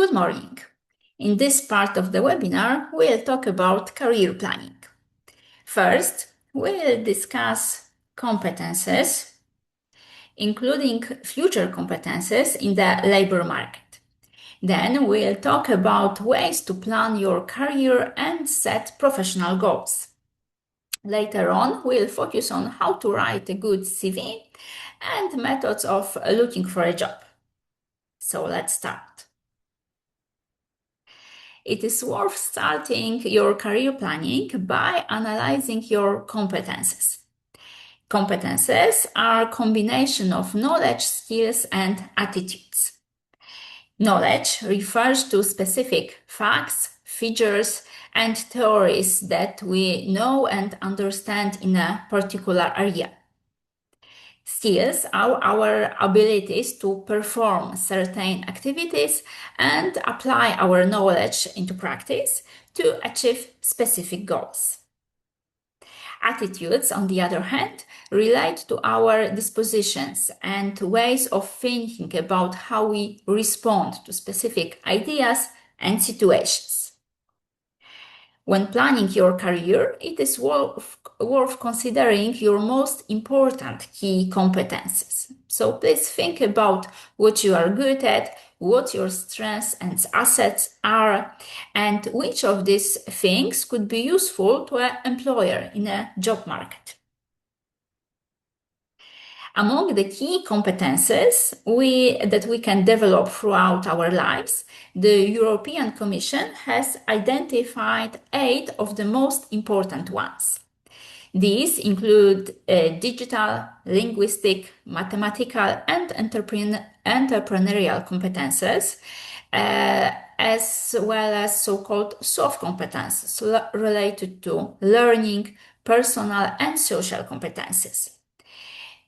Good morning. In this part of the webinar, we'll talk about career planning. First, we'll discuss competences, including future competences in the labor market. Then we'll talk about ways to plan your career and set professional goals. Later on, we'll focus on how to write a good CV and methods of looking for a job. So let's start. It is worth starting your career planning by analyzing your competences. Competences are a combination of knowledge, skills, and attitudes. Knowledge refers to specific facts, features, and theories that we know and understand in a particular area. Skills are our abilities to perform certain activities and apply our knowledge into practice to achieve specific goals. Attitudes, on the other hand, relate to our dispositions and ways of thinking about how we respond to specific ideas and situations. When planning your career, it is worth considering your most important key competences. So please think about what you are good at, what your strengths and assets are, and which of these things could be useful to an employer in a job market. Among the key competences that we can develop throughout our lives, the European Commission has identified 8 of the most important ones. These include digital, linguistic, mathematical, and entrepreneurial competences, as well as so-called soft competences related to learning, personal, and social competences.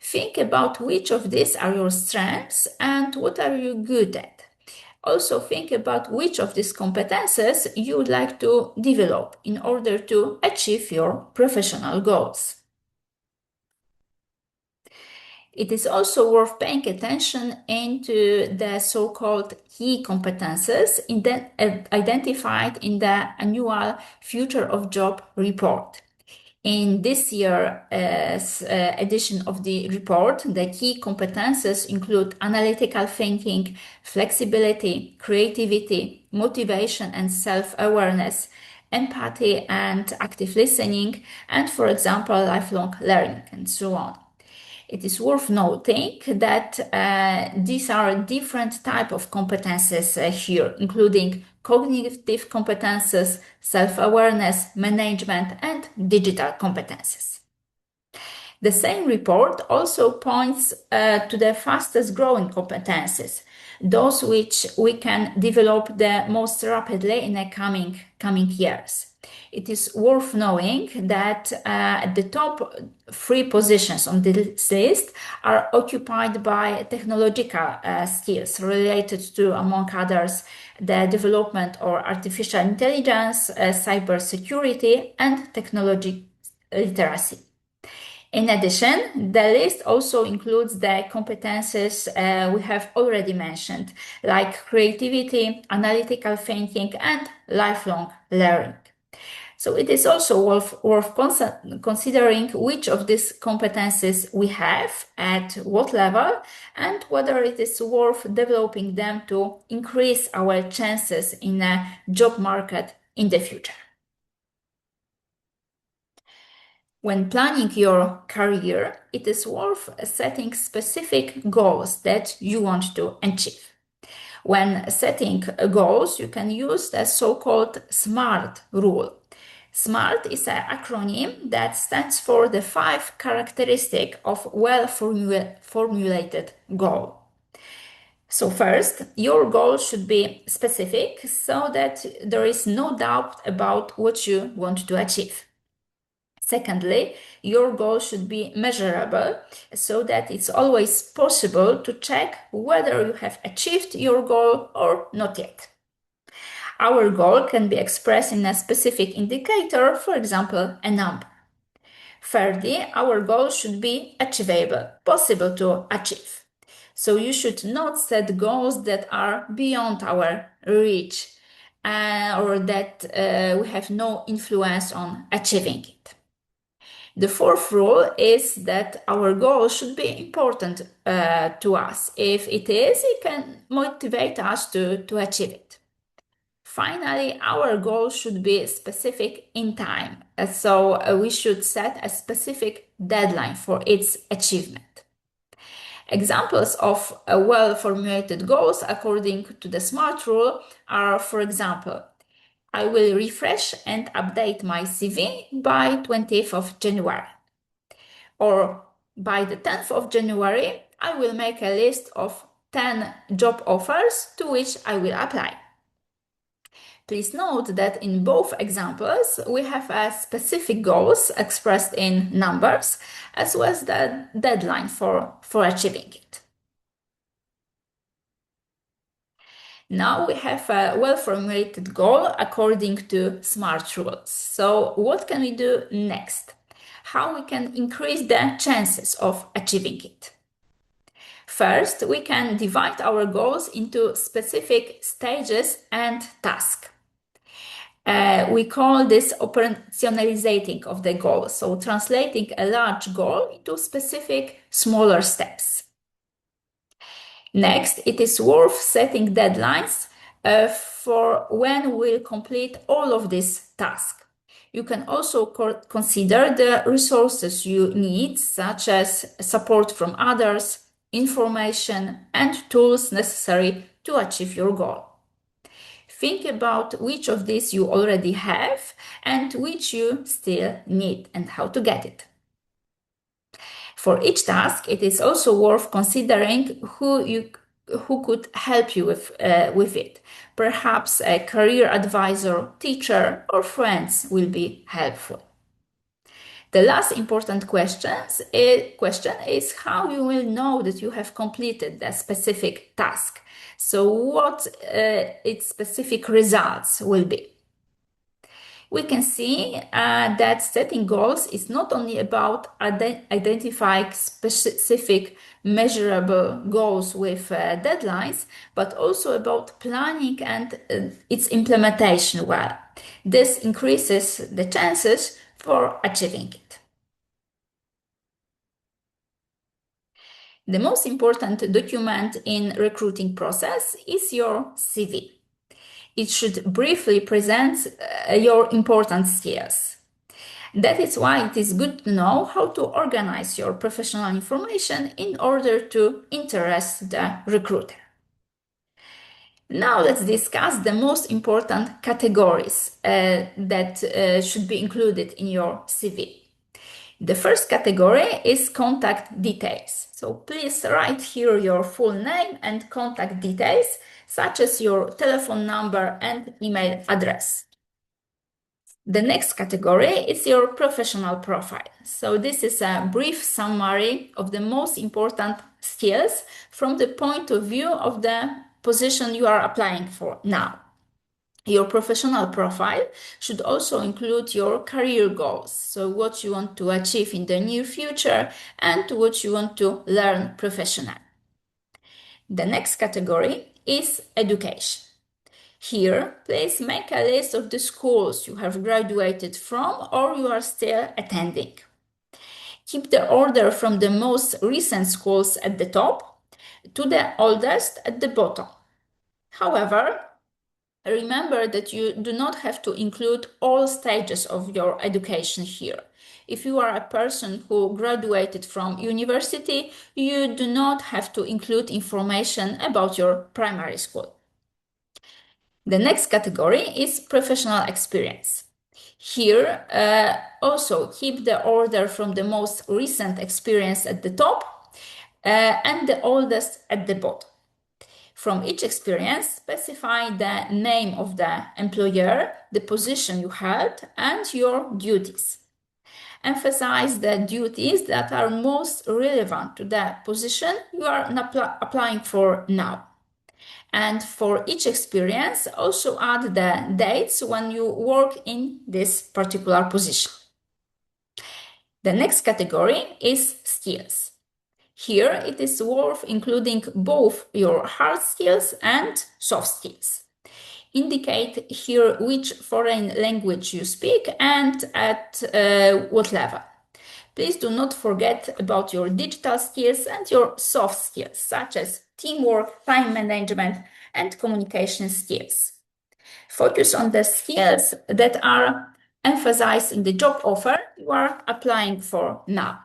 Think about which of these are your strengths and what are you good at. Also think about which of these competences you would like to develop in order to achieve your professional goals. It is also worth paying attention into the so-called key competences identified in the annual Future of Job report. In this year's edition of the report, the key competences include analytical thinking, flexibility, creativity, motivation and self-awareness, empathy and active listening, and, for example, lifelong learning, and so on. It is worth noting that these are different types of competences here, including cognitive competences, self-awareness, management, and digital competences. The same report also points to the fastest growing competences, those which we can develop the most rapidly in the coming years. It is worth knowing that the top 3 positions on this list are occupied by technological skills related to, among others, the development of artificial intelligence, cybersecurity, and technology literacy. In addition, the list also includes the competences we have already mentioned, like creativity, analytical thinking, and lifelong learning. So it is also worth considering which of these competences we have, at what level, and whether it is worth developing them to increase our chances in a job market in the future. When planning your career, it is worth setting specific goals that you want to achieve. When setting goals, you can use the so-called SMART rule. SMART is an acronym that stands for the 5 characteristics of well-formulated goal. So first, your goal should be specific so that there is no doubt about what you want to achieve. Secondly, your goal should be measurable so that it's always possible to check whether you have achieved your goal or not yet. Our goal can be expressed in a specific indicator, for example, a number. Thirdly, our goal should be achievable, possible to achieve. So you should not set goals that are beyond our reach or that we have no influence on achieving it. The fourth rule is that our goal should be important to us. If it is, it can motivate us to achieve it. Finally, our goal should be specific in time, so we should set a specific deadline for its achievement. Examples of well-formulated goals according to the SMART rule are, for example, I will refresh and update my CV by 20th of January. Or by the 10th of January, I will make a list of 10 job offers to which I will apply. Please note that in both examples, we have specific goals expressed in numbers, as well as the deadline for achieving it. Now we have a well-formulated goal according to SMART rules. So what can we do next? How we can increase the chances of achieving it? First, we can divide our goals into specific stages and tasks. We call this operationalizing of the goal, so translating a large goal into specific smaller steps. Next, it is worth setting deadlines for when we'll complete all of these tasks. You can also consider the resources you need, such as support from others, information, and tools necessary to achieve your goal. Think about which of these you already have and which you still need and how to get it. For each task, it is also worth considering who could help you with it. Perhaps a career advisor, teacher, or friends will be helpful. The last important question is how you will know that you have completed the specific task. So what its specific results will be. We can see that setting goals is not only about identifying specific measurable goals with deadlines, but also about planning and its implementation well. This increases the chances for achieving it. The most important document in recruiting process is your CV. It should briefly present your important skills. That is why it is good to know how to organize your professional information in order to interest the recruiter. Now let's discuss the most important categories that should be included in your CV. The first category is contact details. So please write here your full name and contact details, such as your telephone number and email address. The next category is your professional profile. So this is a brief summary of the most important skills from the point of view of the position you are applying for now. Your professional profile should also include your career goals, so what you want to achieve in the near future and what you want to learn professionally. The next category is education. Here, please make a list of the schools you have graduated from or you are still attending. Keep the order from the most recent schools at the top to the oldest at the bottom. However, remember that you do not have to include all stages of your education here. If you are a person who graduated from university, you do not have to include information about your primary school. The next category is professional experience. Here, also keep the order from the most recent experience at the top and the oldest at the bottom. From each experience, specify the name of the employer, the position you held, and your duties. Emphasize the duties that are most relevant to the position you are applying for now. And for each experience, also add the dates when you work in this particular position. The next category is skills. Here, it is worth including both your hard skills and soft skills. Indicate here which foreign language you speak and at what level. Please do not forget about your digital skills and your soft skills, such as teamwork, time management, and communication skills. Focus on the skills that are emphasized in the job offer you are applying for now.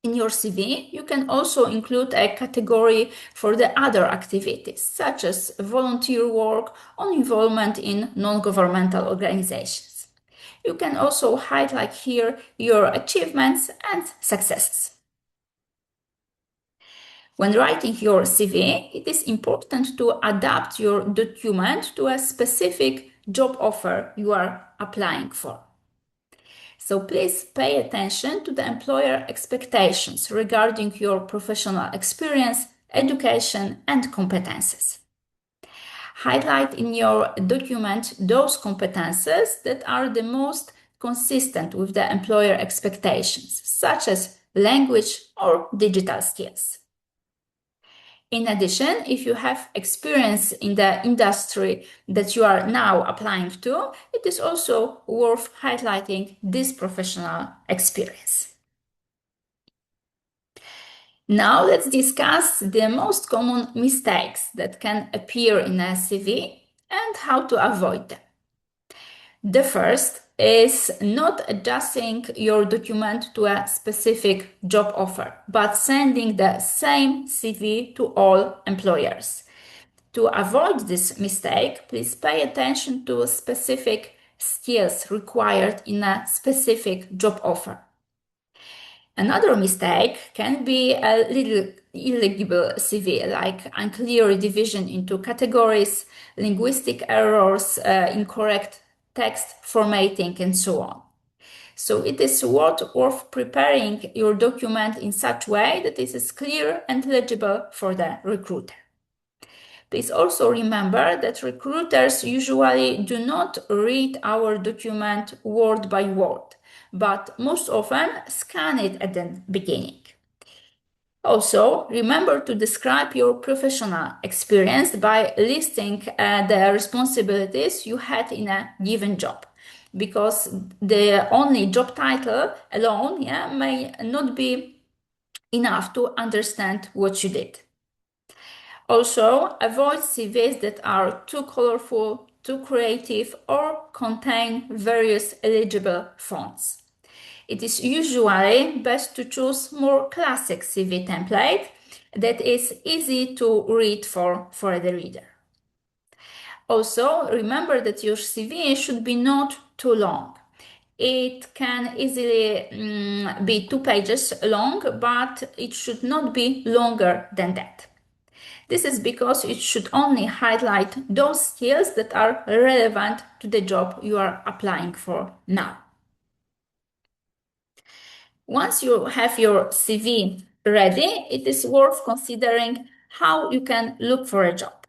In your CV, you can also include a category for the other activities, such as volunteer work or involvement in non-governmental organizations. You can also highlight here your achievements and successes. When writing your CV, it is important to adapt your document to a specific job offer you are applying for. So please pay attention to the employer expectations regarding your professional experience, education, and competences. Highlight in your document those competences that are the most consistent with the employer expectations, such as language or digital skills. In addition, if you have experience in the industry that you are now applying to, it is also worth highlighting this professional experience. Now let's discuss the most common mistakes that can appear in a CV and how to avoid them. The first is not adjusting your document to a specific job offer, but sending the same CV to all employers. To avoid this mistake, please pay attention to specific skills required in a specific job offer. Another mistake can be a little illegible CV, like unclear division into categories, linguistic errors, incorrect text formatting, and so on. So it is worth preparing your document in such a way that it is clear and legible for the recruiter. Please also remember that recruiters usually do not read our document word by word, but most often scan it at the beginning. Also, remember to describe your professional experience by listing the responsibilities you had in a given job, because the only job title alone may not be enough to understand what you did. Also, avoid CVs that are too colorful, too creative, or contain various eligible fonts. It is usually best to choose more classic CV template that is easy to read for the reader. Also, remember that your CV should be not too long. It can easily be 2 pages long, but it should not be longer than that. This is because it should only highlight those skills that are relevant to the job you are applying for now. Once you have your CV ready, it is worth considering how you can look for a job.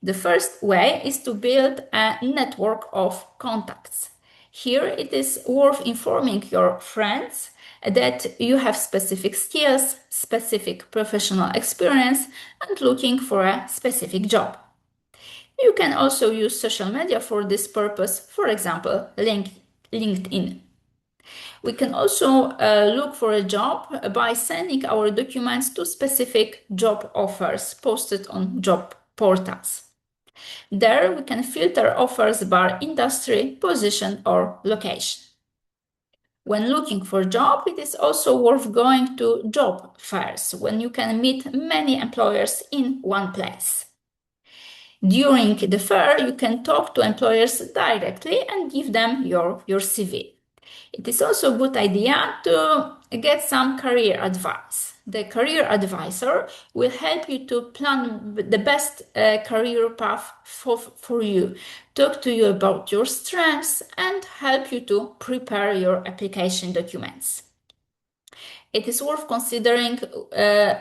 The first way is to build a network of contacts. Here it is worth informing your friends that you have specific skills, specific professional experience, and looking for a specific job. You can also use social media for this purpose, for example, LinkedIn. We can also look for a job by sending our documents to specific job offers posted on job portals. There we can filter offers by industry, position, or location. When looking for a job, it is also worth going to job fairs when you can meet many employers in one place. During the fair, you can talk to employers directly and give them your CV. It is also a good idea to get some career advice. The career advisor will help you to plan the best career path for you, talk to you about your strengths, and help you to prepare your application documents. It is worth considering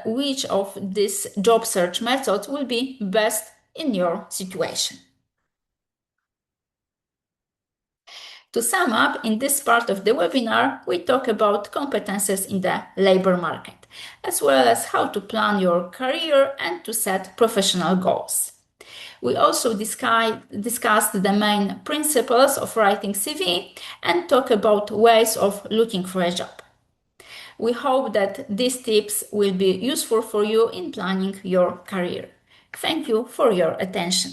which of these job search methods will be best in your situation. To sum up, in this part of the webinar, we talk about competences in the labor market, as well as how to plan your career and to set professional goals. We also discussed the main principles of writing CV and talk about ways of looking for a job. We hope that these tips will be useful for you in planning your career. Thank you for your attention.